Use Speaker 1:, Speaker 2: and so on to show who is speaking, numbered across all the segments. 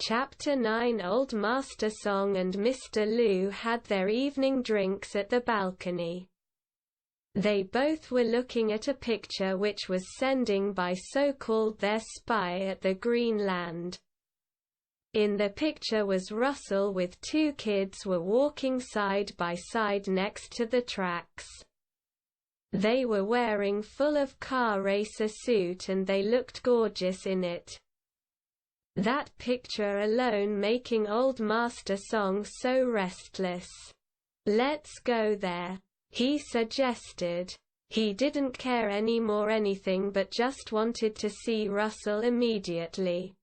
Speaker 1: Chapter 9 Old Master Song and Mr. Liu had their evening drinks at the balcony. They both were looking at a picture which was sending by so-called their spy at the Green Land. In the picture was Russell with two kids were walking side by side next to the tracks. They were wearing full of car racer suit and they looked gorgeous in it. That picture alone making Old Master Song so restless. "Let's go there," he suggested. He didn't care anymore anything but just wanted to see Russell immediately.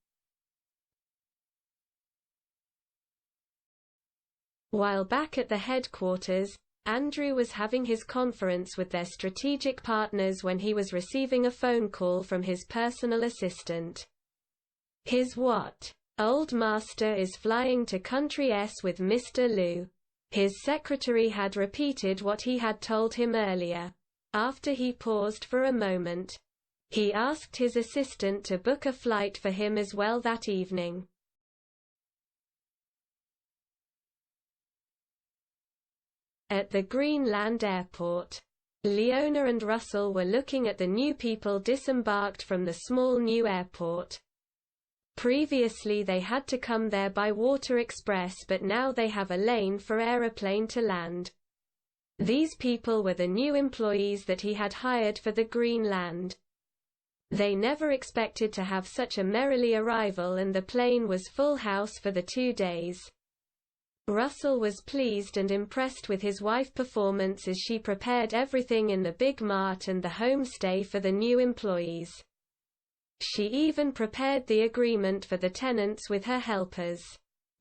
Speaker 1: While back at the headquarters, Andrew was having his conference with their strategic partners when he was receiving a phone call from his personal assistant. His what? Old Master is flying to Country S with Mr. Liu. His secretary had repeated what he had told him earlier. After he paused for a moment, he asked his assistant to book a flight for him as well that evening. At the Greenland airport, Leona and Russell were looking at the new people disembarked from the small new airport. Previously they had to come there by water express, but now they have a lane for aeroplane to land. These people were the new employees that he had hired for the Greenland. They never expected to have such a merrily arrival, and the plane was full house for the 2 days. Russell was pleased and impressed with his wife's performance as she prepared everything in the big mart and the homestay for the new employees. She even prepared the agreement for the tenants with her helpers.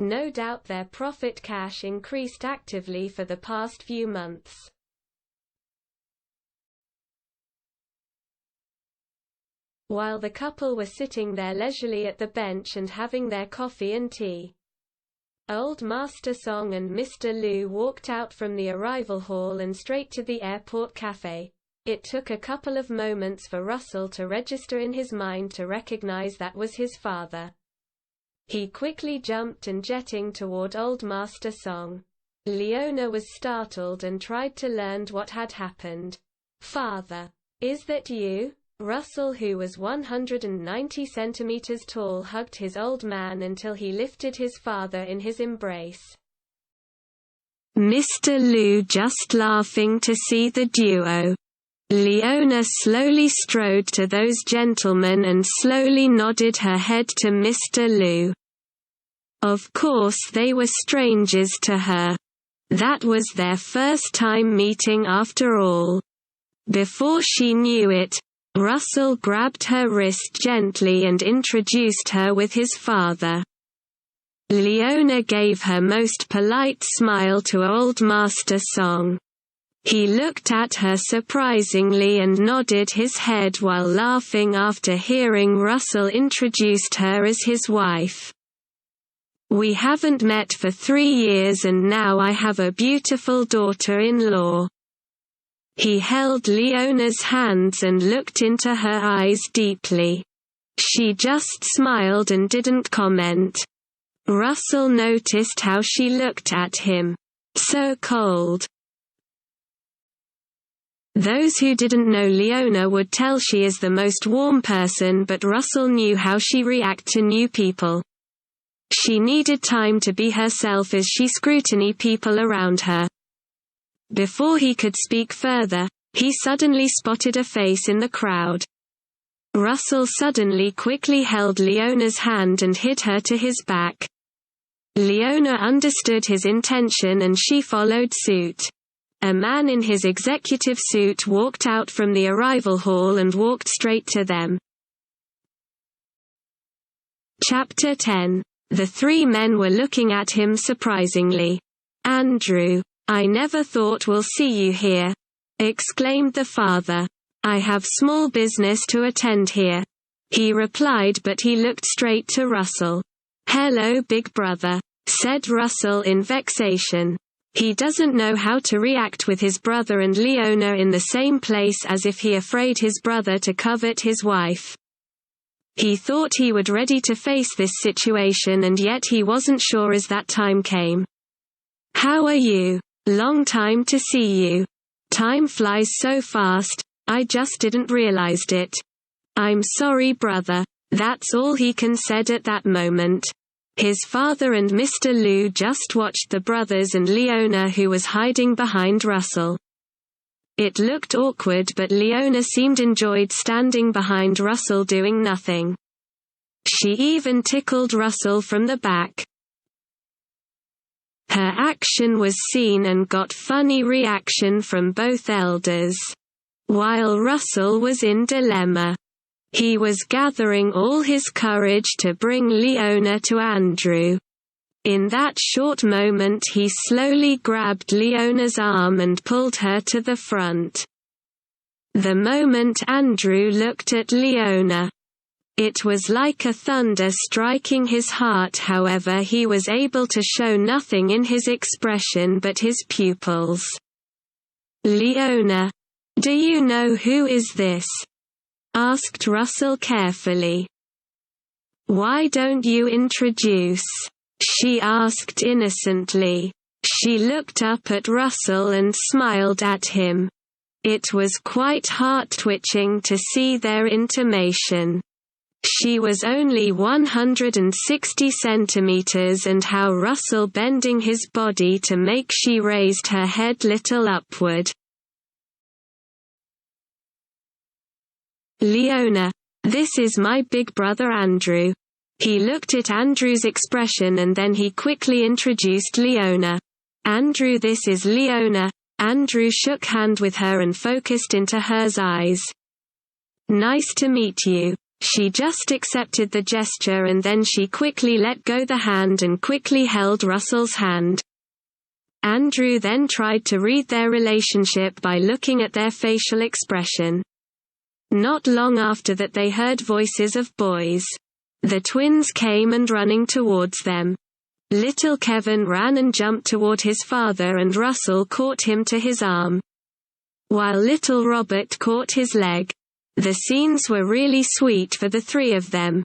Speaker 1: No doubt their profit cash increased actively for the past few months. While the couple were sitting there leisurely at the bench and having their coffee and tea, Old Master Song and Mr. Liu walked out from the arrival hall and straight to the airport cafe. It took a couple of moments for Russell to register in his mind to recognize that was his father. He quickly jumped and jetting toward Old Master Song. Leona was startled and tried to learn what had happened. "Father, is that you?" Russell, who was 190 centimeters tall, hugged his old man until he lifted his father in his embrace. Mr. Liu just laughing to see the duo. Leona slowly strode to those gentlemen and slowly nodded her head to Mr. Liu. Of course they were strangers to her. That was their first time meeting after all. Before she knew it, Russell grabbed her wrist gently and introduced her with his father. Leona gave her most polite smile to Old Master Song. He looked at her surprisingly and nodded his head while laughing after hearing Russell introduced her as his wife. "We haven't met for 3 years and now I have a beautiful daughter-in-law." He held Leona's hands and looked into her eyes deeply. She just smiled and didn't comment. Russell noticed how she looked at him. So cold. Those who didn't know Leona would tell she is the most warm person, but Russell knew how she reacted to new people. She needed time to be herself as she scrutinized people around her. Before he could speak further, he suddenly spotted a face in the crowd. Russell suddenly quickly held Leona's hand and hit her to his back. Leona understood his intention and she followed suit. A man in his executive suit walked out from the arrival hall and walked straight to them. Chapter 10. The 3 men were looking at him surprisingly. "Andrew, I never thought we'll see you here," exclaimed the father. "I have small business to attend here," he replied, but he looked straight to Russell. "Hello, big brother," said Russell in vexation. He doesn't know how to react with his brother and Leona in the same place, as if he afraid his brother to covet his wife. He thought he would ready to face this situation, and yet he wasn't sure as that time came. "How are you? Long time to see you. Time flies so fast, I just didn't realized it. I'm sorry, brother." That's all he can said at that moment. His father and Mr. Liu just watched the brothers and Leona, who was hiding behind Russell. It looked awkward, but Leona seemed enjoyed standing behind Russell doing nothing. She even tickled Russell from the back. Her action was seen and got funny reaction from both elders. While Russell was in dilemma. He was gathering all his courage to bring Leona to Andrew. In that short moment he slowly grabbed Leona's arm and pulled her to the front. The moment Andrew looked at Leona, it was like a thunder striking his heart. However, he was able to show nothing in his expression but his pupils. "Leona, do you know who is this?" asked Russell carefully. "Why don't you introduce?" she asked innocently. She looked up at Russell and smiled at him. It was quite heart-twitching to see their intimation. She was only 160 centimeters, and how Russell bending his body to make she raised her head little upward. "Leona, this is my big brother Andrew." He looked at Andrew's expression and then he quickly introduced Leona. "Andrew, this is Leona." Andrew shook hand with her and focused into her eyes. "Nice to meet you." She just accepted the gesture and then she quickly let go the hand and quickly held Russell's hand. Andrew then tried to read their relationship by looking at their facial expression. Not long after that they heard voices of boys. The twins came and running towards them. Little Kevin ran and jumped toward his father and Russell caught him to his arm, while little Robert caught his leg. The scenes were really sweet for the three of them.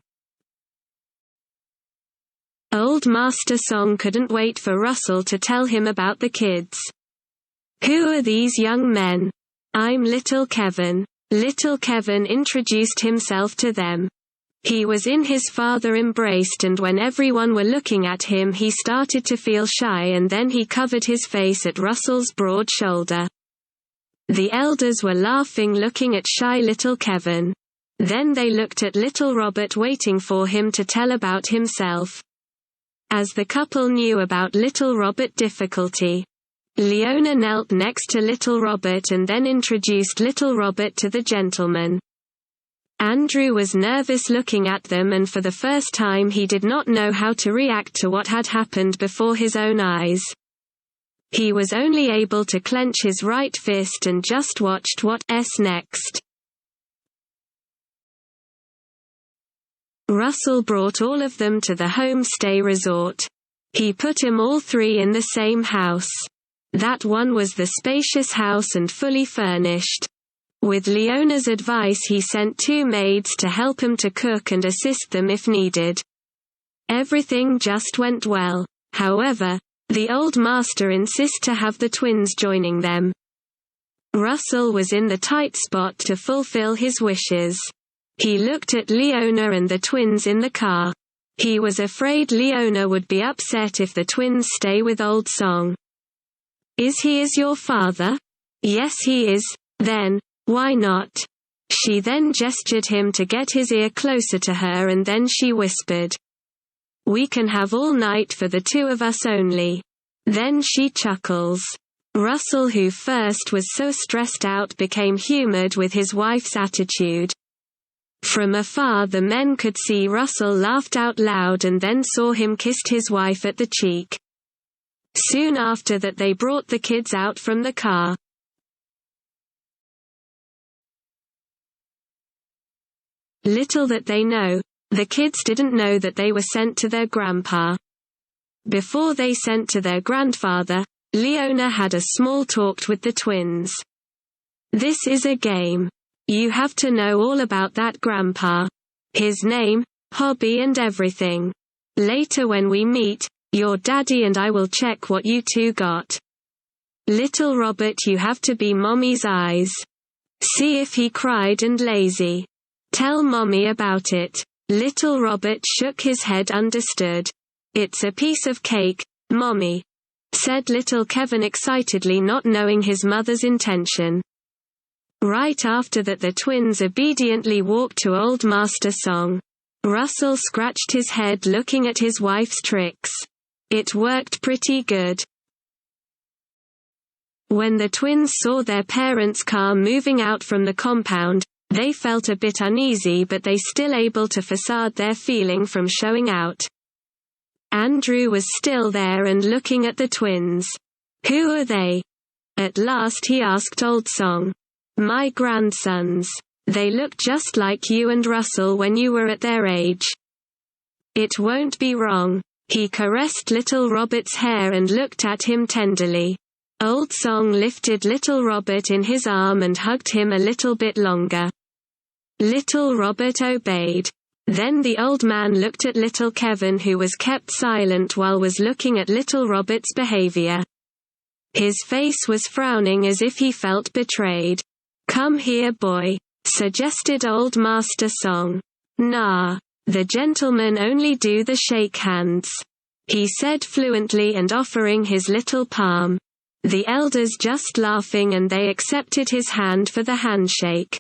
Speaker 1: Old Master Song couldn't wait for Russell to tell him about the kids. "Who are these young men?" "I'm Little Kevin." Little Kevin introduced himself to them. He was in his father embraced, and when everyone were looking at him he started to feel shy, and then he covered his face at Russell's broad shoulder. The elders were laughing looking at shy little Kevin. Then they looked at little Robert waiting for him to tell about himself. As the couple knew about little Robert's difficulty, Leona knelt next to little Robert and then introduced little Robert to the gentleman. Andrew was nervous looking at them, and for the first time he did not know how to react to what had happened before his own eyes. He was only able to clench his right fist and just watched what's next. Russell brought all of them to the homestay resort. He put them all three in the same house. That one was the spacious house and fully furnished. With Leona's advice he sent 2 maids to help him to cook and assist them if needed. Everything just went well. However, the old master insisted to have the twins joining them. Russell was in the tight spot to fulfill his wishes. He looked at Leona and the twins in the car. He was afraid Leona would be upset if the twins stay with Old Song. "Is he your father?" "Yes, he is." "Then, why not?" She then gestured him to get his ear closer to her, and then she whispered, "We can have all night for the 2 of us only." Then she chuckles. Russell, who first was so stressed out, became humored with his wife's attitude. From afar the men could see Russell laughed out loud and then saw him kissed his wife at the cheek. Soon after that they brought the kids out from the car. Little that they know, the kids didn't know that they were sent to their grandpa. Before they sent to their grandfather, Leona had a small talk with the twins. "This is a game. You have to know all about that grandpa. His name, hobby and everything. Later when we meet, your daddy and I will check what you two got. Little Robert, you have to be Mommy's eyes. See if he cried and lazy. Tell Mommy about it. Little Robert shook his head. Understood. It's a piece of cake, Mommy, said little Kevin excitedly, not knowing his mother's intention. Right after that the twins obediently walked to Old Master Song. Russell scratched his head looking at his wife's tricks. It worked pretty good. When the twins saw their parents' car moving out from the compound, they felt a bit uneasy, but they still able to facade their feeling from showing out. Andrew was still there and looking at the twins. Who are they? At last he asked Old Song. My grandsons. They look just like you and Russell when you were at their age. It won't be wrong. He caressed little Robert's hair and looked at him tenderly. Old Song lifted little Robert in his arm and hugged him a little bit longer. Little Robert obeyed. Then the old man looked at little Kevin, who was kept silent while was looking at little Robert's behavior. His face was frowning as if he felt betrayed. Come here, boy, suggested Old Master Song. Nah, the gentlemen only do the shake hands, he said fluently and offering his little palm. The elders just laughing, and they accepted his hand for the handshake.